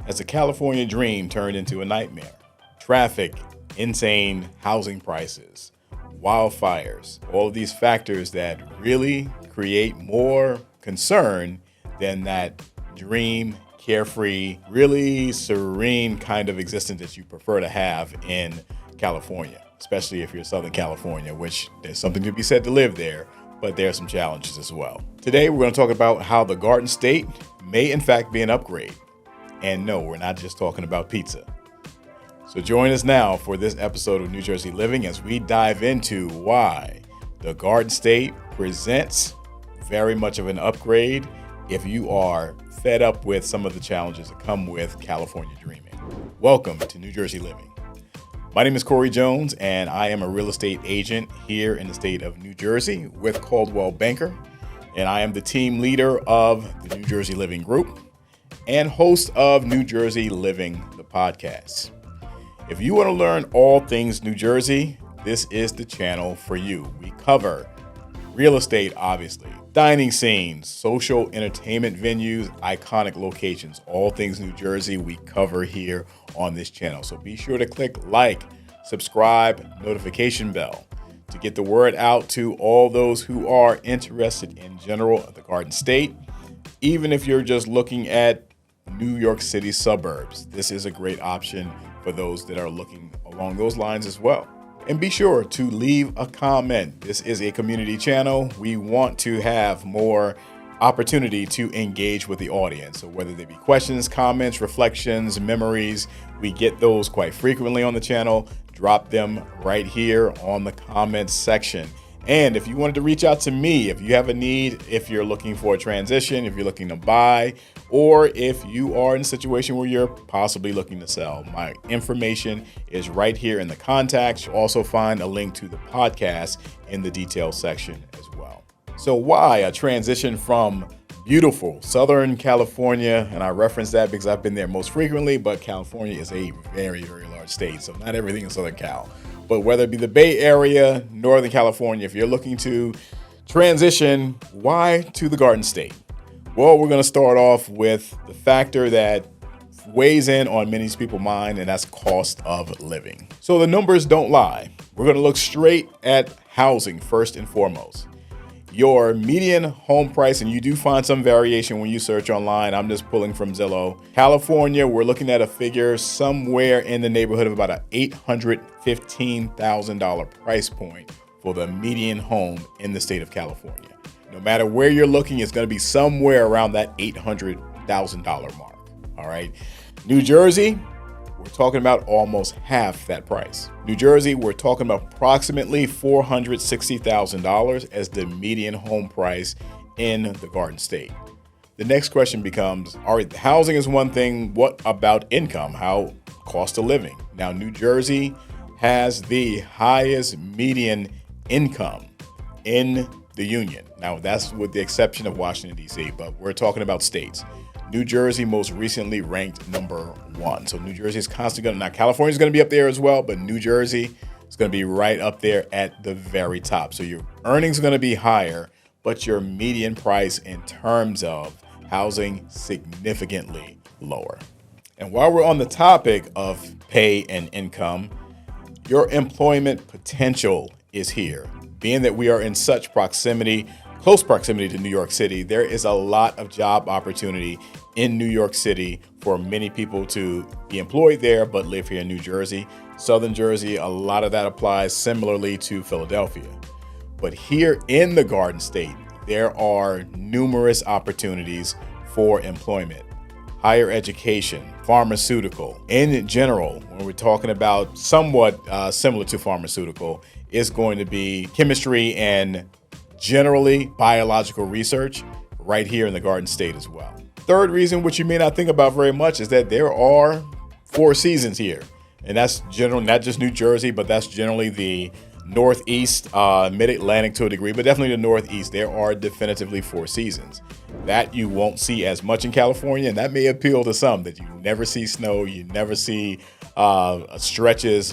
has the California dream turned into a nightmare? Traffic, insane housing prices, wildfires, all of these factors that really create more concern than that dream, carefree, really serene kind of existence that you prefer to have in California, especially if you're Southern California, which there's something to be said to live there, but there are some challenges as well. Today, we're going to talk about how the Garden State may in fact be an upgrade. And no, we're not just talking about pizza. So join us now for this episode of New Jersey Living as we dive into why the Garden State presents very much of an upgrade if you are fed up with some of the challenges that come with California dreaming. Welcome to New Jersey Living. My name is Corey Jones, and I am a real estate agent here in the state of New Jersey with Coldwell Banker, and I am the team leader of the New Jersey Living Group and host of New Jersey Living, the podcast. If you want to learn all things New Jersey, this is the channel for you. We cover real estate, obviously, dining scenes, social entertainment venues, iconic locations, all things New Jersey we cover here on this channel. So be sure to click like, subscribe, notification bell to get the word out to all those who are interested in general of the Garden State. Even if you're just looking at New York City suburbs, this is a great option for those that are looking along those lines as well. And be sure to leave a comment. This is a community channel. We want to have more opportunity to engage with the audience. So whether they be questions, comments, reflections, memories, we get those quite frequently on the channel. Drop them right here on the comments section. And if you wanted to reach out to me, if you have a need, if you're looking for a transition, if you're looking to buy, or if you are in a situation where you're possibly looking to sell, my information is right here in the contacts. You'll also find a link to the podcast in the details section as well. So why a transition from beautiful Southern California? And I reference that because I've been there most frequently, but California is a very, very large state. So not everything in Southern Cal. But whether it be the Bay Area, Northern California, if you're looking to transition, why to the Garden State? Well, we're going to start off with the factor that weighs in on many people's mind, and that's cost of living. So the numbers don't lie. We're going to look straight at housing first and foremost. Your median home price, and you do find some variation when you search online. I'm just pulling from Zillow. California, we're looking at a figure somewhere in the neighborhood of about an $815,000 price point for the median home in the state of California. No matter where you're looking, it's going to be somewhere around that $800,000 mark. All right. New Jersey, we're talking about almost half that price. New Jersey, we're talking about approximately $460,000 as the median home price in the Garden State. The next question becomes, all right, housing is one thing. What about income? How cost of living? Now, New Jersey has the highest median income in the union. Now, that's with the exception of Washington, D.C., but we're talking about states. New Jersey most recently ranked number 1. So New Jersey is constantly now California's going to be up there as well, but New Jersey is going to be right up there at the very top. So your earnings are going to be higher, but your median price in terms of housing significantly lower. And while we're on the topic of pay and income, your employment potential is here. Being that we are in such close proximity to New York City, there is a lot of job opportunity in New York City for many people to be employed there, but live here in New Jersey. Southern Jersey, a lot of that applies similarly to Philadelphia. But here in the Garden State, there are numerous opportunities for employment. Higher education, pharmaceutical. In general, when we're talking about somewhat similar to pharmaceutical, is going to be chemistry and generally biological research right here in the Garden State as well. Third reason, which you may not think about very much, is that there are 4 seasons here. And that's general, not just New Jersey, but that's generally the Northeast, Mid-Atlantic to a degree, but definitely the Northeast. There are definitively 4 seasons. That you won't see as much in California, and that may appeal to some, that you never see snow, you never see long stretches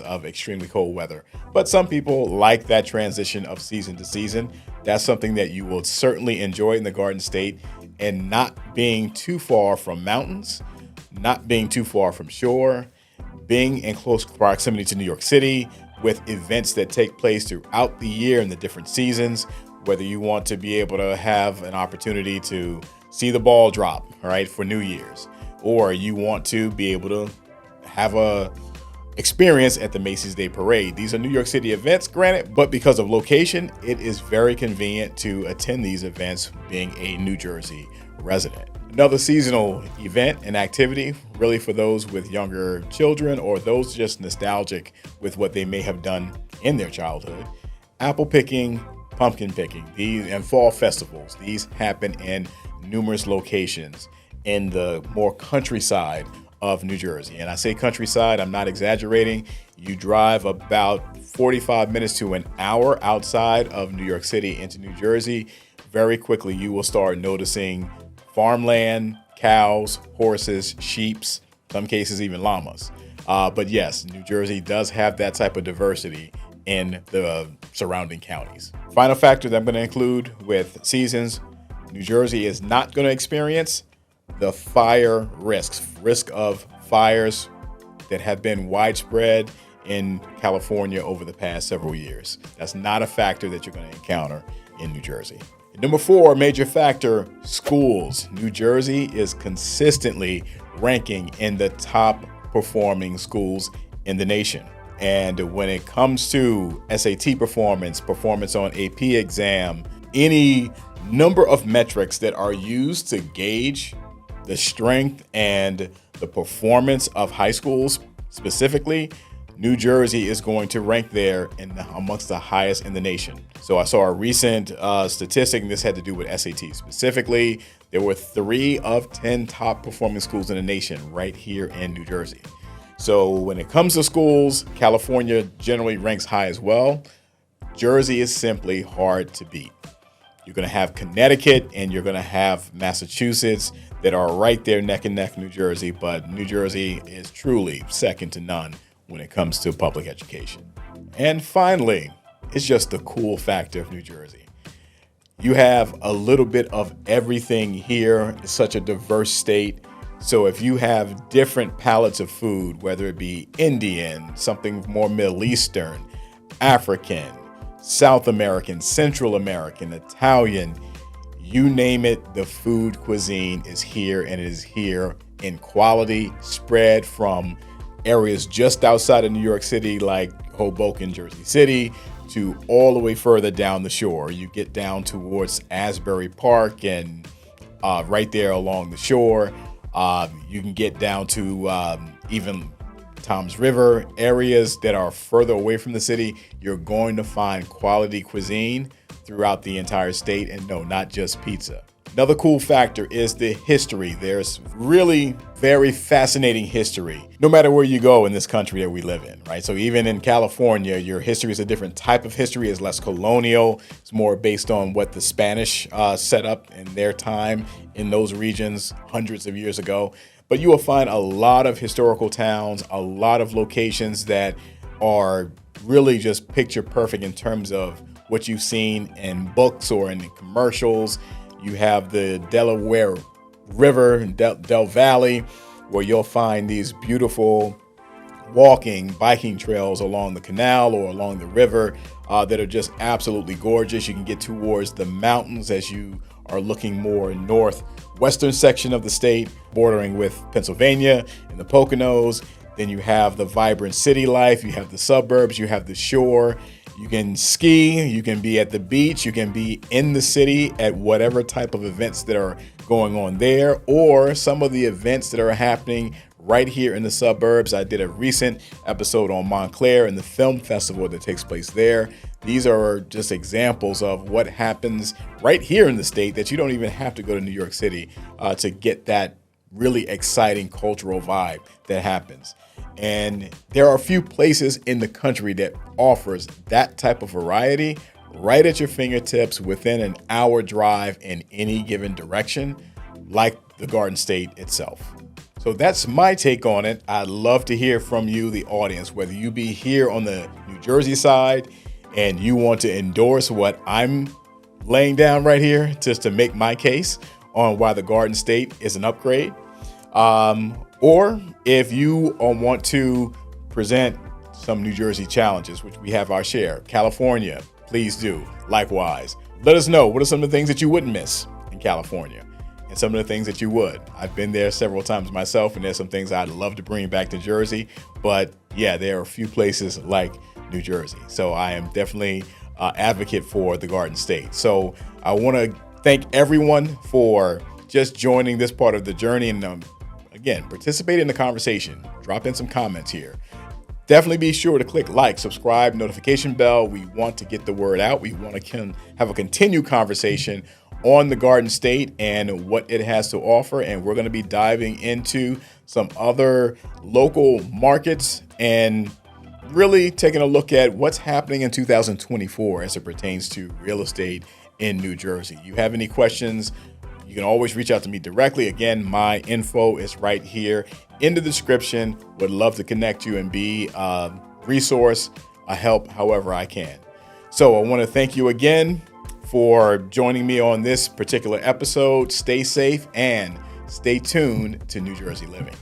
of extremely cold weather. But some people like that transition of season to season. That's something that you will certainly enjoy in the Garden State, and not being too far from mountains. not being too far from shore, being in close proximity to New York City with events that take place throughout the year in the different seasons, whether you want to be able to have an opportunity to see the ball drop, right, for New Year's, or you want to be able to have a experience at the Macy's Day Parade. These are New York City events, granted, but because of location, it is very convenient to attend these events being a New Jersey resident. Another seasonal event and activity, really for those with younger children or those just nostalgic with what they may have done in their childhood, apple picking, pumpkin picking, and fall festivals. These happen in numerous locations in the more countryside of New Jersey. And I say countryside, I'm not exaggerating. You drive about 45 minutes to an hour outside of New York City into New Jersey. Very quickly, you will start noticing farmland, cows, horses, sheep, some cases even llamas. But yes, New Jersey does have that type of diversity in the surrounding counties. Final factor that I'm going to include with seasons, New Jersey is not going to experience the fire risk of fires that have been widespread in California over the past several years. That's not a factor that you're going to encounter in New Jersey. Number 4, major factor, schools. New Jersey is consistently ranking in the top performing schools in the nation. And when it comes to SAT performance on AP exam, any number of metrics that are used to gauge the strength and the performance of high schools specifically, New Jersey is going to rank there amongst the highest in the nation. So I saw a recent statistic, and this had to do with SAT specifically. There were 3 of 10 top performing schools in the nation right here in New Jersey. So when it comes to schools, California generally ranks high as well. Jersey is simply hard to beat. You're going to have Connecticut and you're going to have Massachusetts that are right there neck and neck New Jersey, but New Jersey is truly second to none when it comes to public education. And finally, it's just the cool factor of New Jersey. You have a little bit of everything here. It's such a diverse state. So if you have different palettes of food, whether it be Indian, something more Middle Eastern, African, South American, Central American, Italian, you name it, the food cuisine is here, and it is here in quality, spread from areas just outside of New York City like Hoboken, Jersey City, to all the way further down the shore. You get down towards Asbury Park and right there along the shore. You can get down to even Tom's River, areas that are further away from the city. You're going to find quality cuisine throughout the entire state, and no, not just pizza. Another cool factor is the history. There's really very fascinating history, no matter where you go in this country that we live in, right? So even in California, your history is a different type of history. It's less colonial. It's more based on what the Spanish set up in their time in those regions hundreds of years ago. But you will find a lot of historical towns, a lot of locations that are really just picture perfect in terms of what you've seen in books or in commercials. You have the Delaware River, Del Valley, where you'll find these beautiful biking trails along the canal or along the river that are just absolutely gorgeous. You can get towards the mountains as you are looking more northwestern section of the state, bordering with Pennsylvania and the Poconos. Then you have the vibrant city life, you have the suburbs, you have the shore. You can ski, you can be at the beach, you can be in the city at whatever type of events that are going on there, or some of the events that are happening right here in the suburbs. I did a recent episode on Montclair and the film festival that takes place there. These are just examples of what happens right here in the state that you don't even have to go to New York City to get that really exciting cultural vibe that happens. And there are a few places in the country that offers that type of variety right at your fingertips within an hour drive in any given direction, like the Garden State itself. So that's my take on it. I'd love to hear from you, the audience, whether you be here on the New Jersey side and you want to endorse what I'm laying down right here just to make my case on why the Garden State is an upgrade. Or if you want to present some New Jersey challenges, which we have our share, California, please do. Likewise, let us know what are some of the things that you wouldn't miss in California and some of the things that you would. I've been there several times myself, and there's some things I'd love to bring back to Jersey. But yeah, there are a few places like New Jersey. So I am definitely advocate for the Garden State. So I want to thank everyone for just joining this part of the journey and again, participate in the conversation. Drop in some comments here. Definitely be sure to click like, subscribe, notification bell. We want to get the word out. We want to have a continued conversation on the Garden State and what it has to offer. And we're going to be diving into some other local markets and really taking a look at what's happening in 2024 as it pertains to real estate in New Jersey. You have any questions, you can always reach out to me directly. Again, my info is right here in the description. Would love to connect you and be a resource, a help however I can. So I want to thank you again for joining me on this particular episode. Stay safe and stay tuned to New Jersey Living.